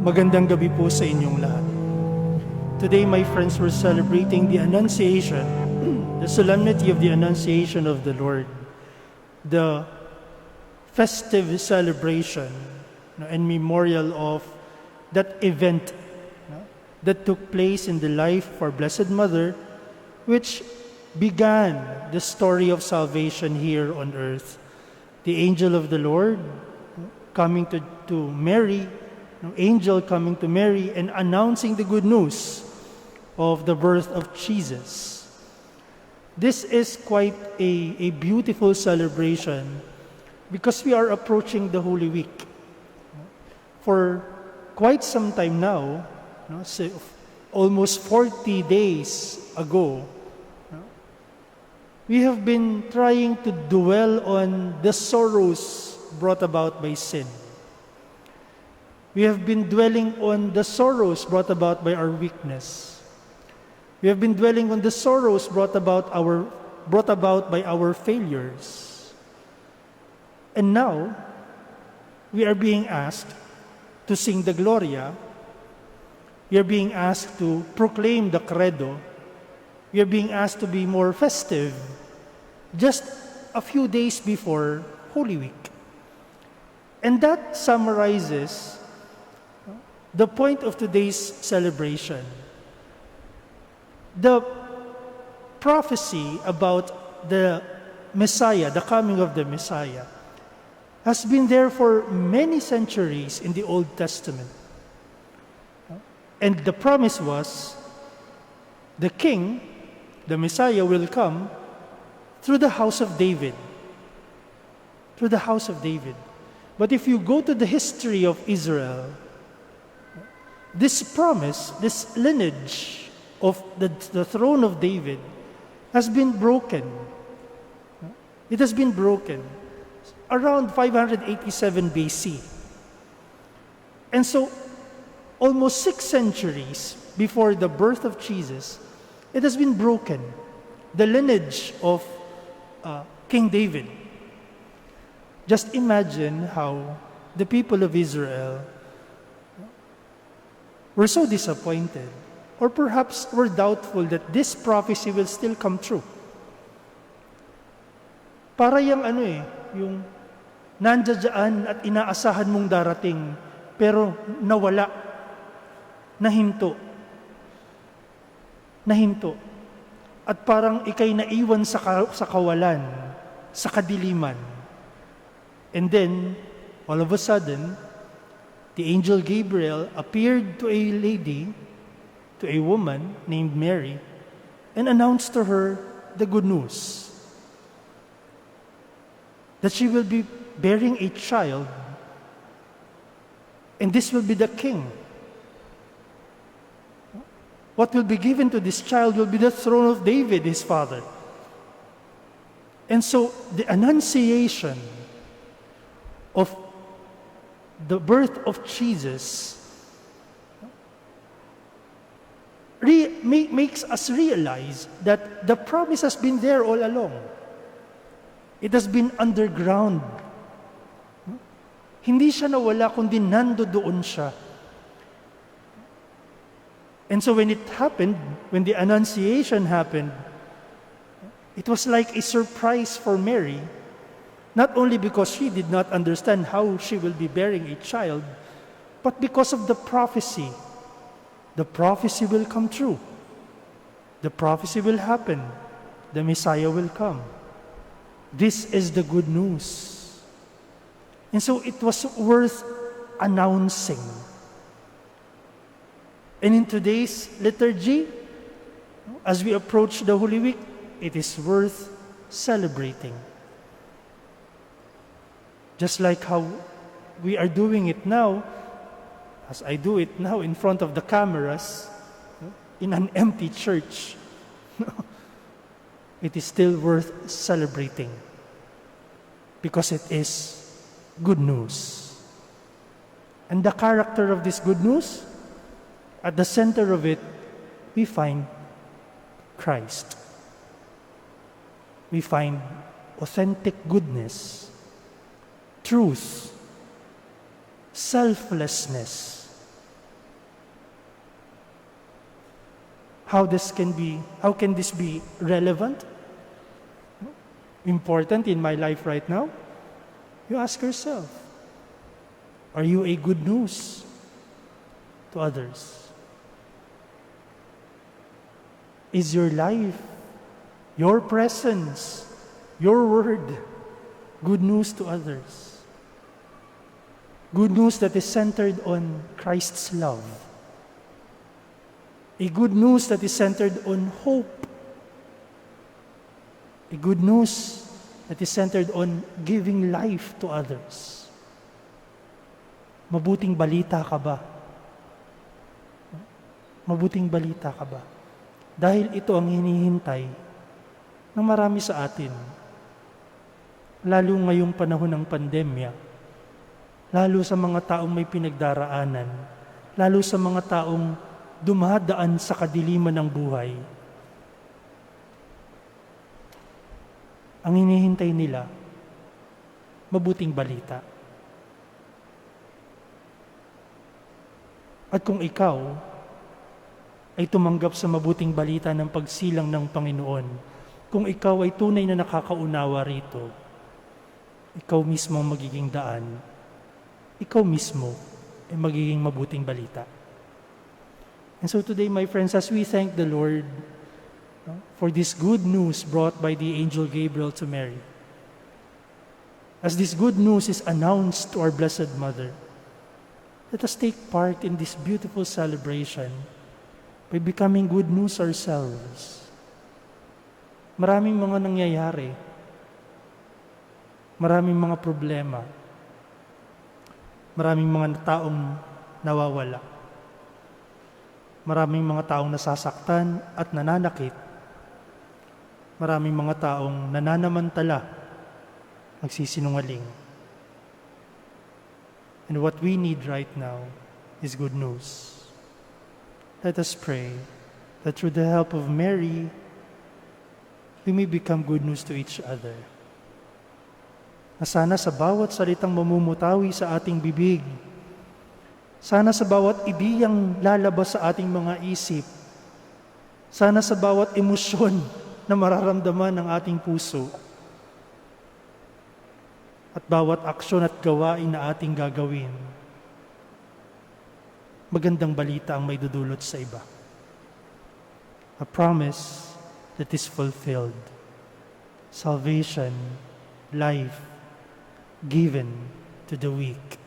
Magandang gabi po sa inyong lahat. Today, my friends, we're celebrating the Annunciation, the solemnity of the Annunciation of the Lord, the festive celebration and memorial of that event that took place in the life of our Blessed Mother, which began the story of salvation here on earth. The angel of the Lord coming to Mary, an angel coming to Mary and announcing the good news of the birth of Jesus. This is quite a beautiful celebration because we are approaching the Holy Week. For quite some time now, almost 40 days ago, we have been trying to dwell on the sorrows brought about by sin. We have been dwelling on the sorrows brought about by our weakness. We have been dwelling on the sorrows brought about by our failures. And now, we are being asked to sing the Gloria. We are being asked to proclaim the Credo. We are being asked to be more festive just a few days before Holy Week. And that summarizes the point of today's celebration. The prophecy about the Messiah, the coming of the Messiah, has been there for many centuries in the Old Testament. And the promise was, the King, the Messiah, will come through the house of David. Through the house of David. But if you go to the history of Israel, this promise, this lineage of the throne of David has been broken. It has been broken around 587 BC. And so, almost 6 centuries before the birth of Jesus, it has been broken. The lineage of King David. Just imagine how the people of Israel were so disappointed, or perhaps were doubtful that this prophecy will still come true. Para yung yung nandiyan at inaasahan mong darating, pero nawala, nahinto. At parang ikay naiwan sa kawalan, sa kadiliman. And then, all of a sudden, the angel Gabriel appeared to a lady, to a woman named Mary, and announced to her the good news. That she will be bearing a child, and this will be the king. What will be given to this child will be the throne of David, his father. And so, the Annunciation of the birth of Jesus makes us realize that the promise has been there all along. It has been underground. Hindi siya nawala, kundi nandoon siya. And so when it happened, when the Annunciation happened, it was like a surprise for Mary. Not only because she did not understand how she will be bearing a child, but because of the prophecy. The prophecy will come true. The prophecy will happen. The Messiah will come. This is the good news. And so it was worth announcing. And in today's liturgy, as we approach the Holy Week, it is worth celebrating. Just like how we are doing it now, as I do it now in front of the cameras, in an empty church, it is still worth celebrating because it is good news. And the character of this good news, at the center of it, we find Christ. We find authentic goodness, truth, selflessness, how can this be relevant, important in my life right now? You ask yourself, are you a good news to others? Is your life, your presence, your word, good news to others? Good news that is centered on Christ's love. A good news that is centered on hope. A good news that is centered on giving life to others. Mabuting balita ka ba? Mabuting balita ka ba? Dahil ito ang hinihintay ng marami sa atin. Lalo ngayong panahon ng pandemya. Lalo sa mga taong may pinagdaraanan. Lalo sa mga taong dumadaan sa kadiliman ng buhay. Ang hinihintay nila, mabuting balita. At kung ikaw ay tumanggap sa mabuting balita ng pagsilang ng Panginoon, kung ikaw ay tunay na nakakaunawa rito, ikaw mismo ang magiging daan, ikaw mismo ay magiging mabuting balita. And so today, my friends, as we thank the Lord for this good news brought by the angel Gabriel to Mary, as this good news is announced to our Blessed Mother, let us take part in this beautiful celebration by becoming good news ourselves. Maraming mga nangyayari, maraming mga problema, maraming mga taong nawawala, maraming mga taong nasasaktan at nananakit, maraming mga taong nananamantala, nagsisinungaling. And what we need right now is good news. Let us pray that through the help of Mary, we may become good news to each other. Na sana sa bawat salitang mamumutawi sa ating bibig, sana sa bawat ideyang lalabas sa ating mga isip, sana sa bawat emosyon na mararamdaman ng ating puso, at bawat aksyon at gawain na ating gagawin, magandang balita ang may dudulot sa iba. A promise that is fulfilled. Salvation, life, given to the weak.